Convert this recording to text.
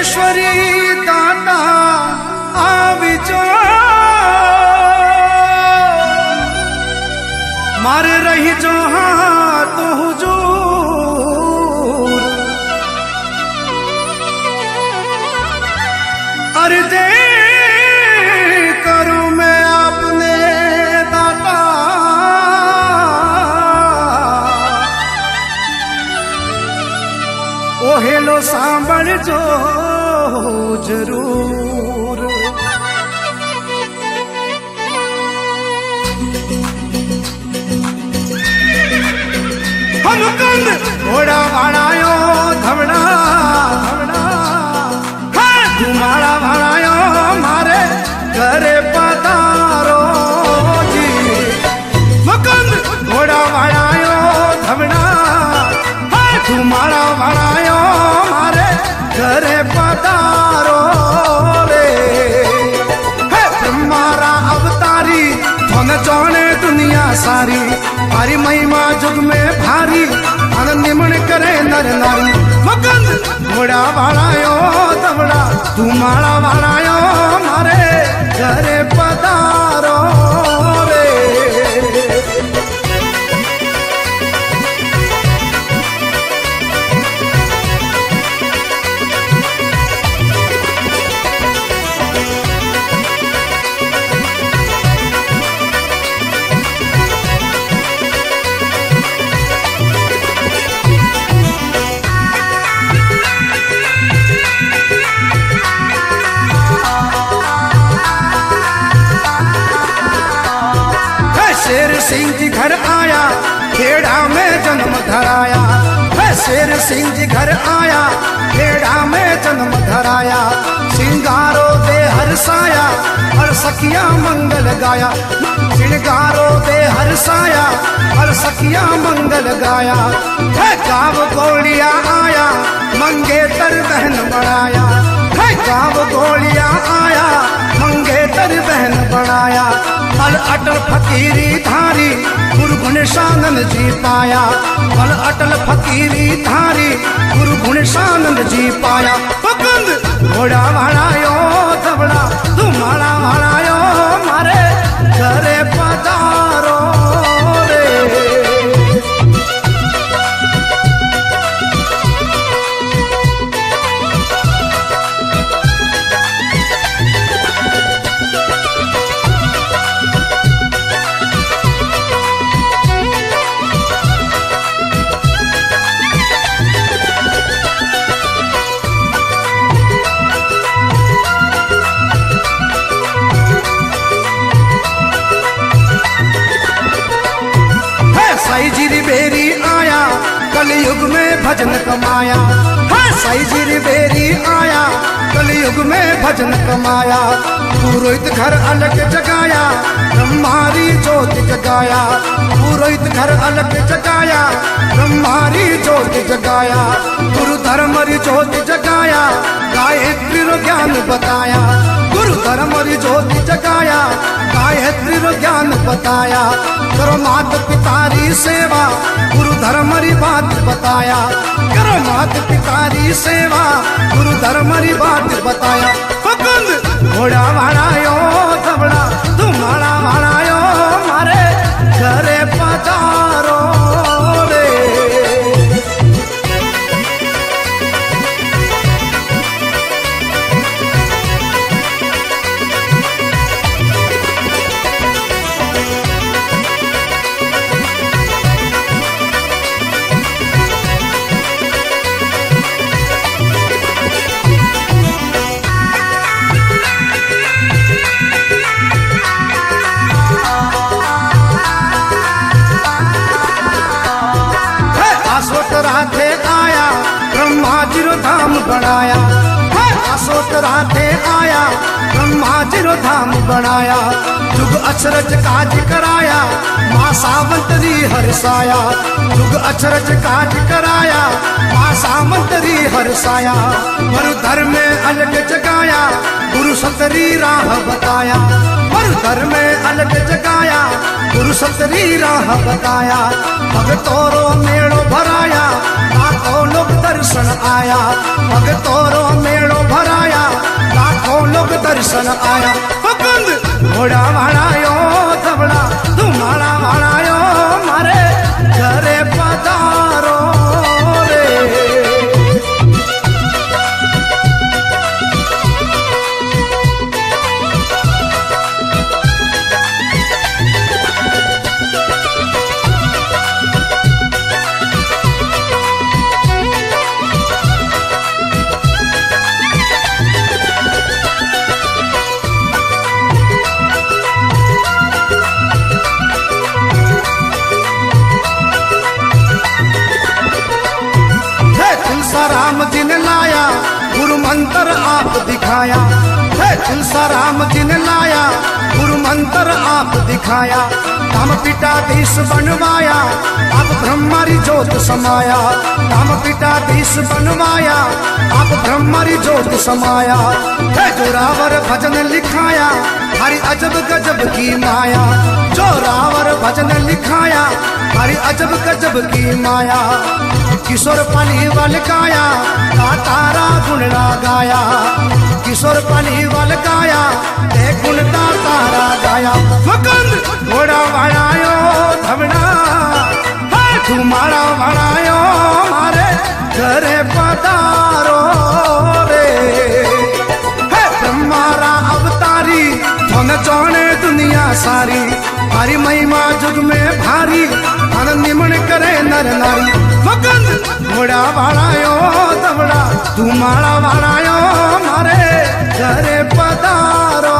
परमेश्वरी दाता आविजो मार रही जो हाथ हुजूर अर्जे करूं मैं आपने दाता ओहेलो सांभळ जो जरूर हम कंद घोड़ा भाड़ायो धवड़ा धवड़ा धुमाड़ा भाड़ायो मारे घरे पधारो जी मकंद घोड़ा भाड़ायो धवड़ा धुमाड़ा भाड़ायो मारे घरे पधारो रे ब्रह्मारा अवतारी मन जाने दुनिया सारी भारी महिमा जुग में भारी मन निमण करे नर नारी मकंद घोड़ा भाड़ायो दवड़ा धुमाड़ा भाड़ायो मारे घरे पधारो रे शेर सिंह जी घर आया खेड़ा में जन्म धराया है शेर सिंह जी घर आया खेड़ा में जन्म धराया सिंगारो दे हरसाया हर सखिया मंगल गाया सिंगारो दे हरसाया हर सखिया मंगल गाया है गाँव गोलिया आया मंगेतर बहन बनाया है गाँव गोलिया आया मंगेतर बहन बनाया अल अटल फकीरी धारी गुरु गुणेशानंद जी पाया अल अटल फकीरी धारी गुरु गुणेशानंद जी पाया पकंद घोड़ा भाड़ायो दबड़ा धुमाड़ा भाड़ायो मारे घरे पधारो रे साई जीरी बेरी आया कलयुग में भजन कमाया है साई जीरी बेरी आया कलयुग में भजन कमाया पुरोहित घर अलग जगाया ब्रह्मारी ज्योति जगाया पुरोहित घर अलग जगाया ब्रह्मारी ज्योति जगाया गुरु धर्मरी ज्योति जगाया गायत्री रो ज्ञान बताया गुरु धर्मरी ज्योति जगाया गायत्री रो ज्ञान बताया करो मात पितारी सेवा गुरु धर्मरी बात बताया करो मात पितारी सेवा गुरु धर्मरी बात बताया पकंद घोड़ा भाड़ायो दबड़ा धुमाड़ा भाड़ायो मारे घरे पधारो रे राधे आया ब्रह्मा जी रो धाम बनाया अशोक राधे आया ब्रह्मा जी रो धाम बनाया जुग अचरज काज कराया माँ सावंतरी हरसाया जुग अचरज काज कराया माँ सावंतरी हरसाया गुरु धर्म में अलग जगाया गुरु सतरी राह बताया गुरु धर्म में अलग जगाया गुरु सतरी राह बताया भगतोरो मेड़ो भराया लाखों लोग दर्शन आया भगतोरो मेड़ो भराया दर्शन आया मुकुंद घोड़ा वाणायो धवड़ा धुमाड़ा वाणायो मारे घरे पधारो रे। राम जी ने लाया गुरु मंत्र आप दिखाया है, तुलसा राम जी ने लाया गुरु मंत्र आप दिखाया। राम पीठाधीश बनवाया आप ब्रह्मारी ज्योत समाया, राम पीठाधीश बनवाया आप ब्रह्मारी ज्योत समाया। है जोरावर भजन लिखाया हरि अजब गजब की माया, जोरावर भजन लिखाया हरि अजब गजब की माया। किशोर पानी वाल गाया तारा गुणड़ा गाया, किशोर पानी वाल गाया गुण का तारा गाया। मुकुंद घोड़ा वाणायो धवड़ा धुमाड़ा वाणायो मारे घरे पधारो रे। है ब्रह्मारा अवतारी धन जाने दुनिया सारी, हरी महिमा जुग में भारी धन निमन करे नर नारी। मुकुंद घोड़ा वाणायो धवड़ा धुमाड़ा वाणायो मारे घरे पधारो।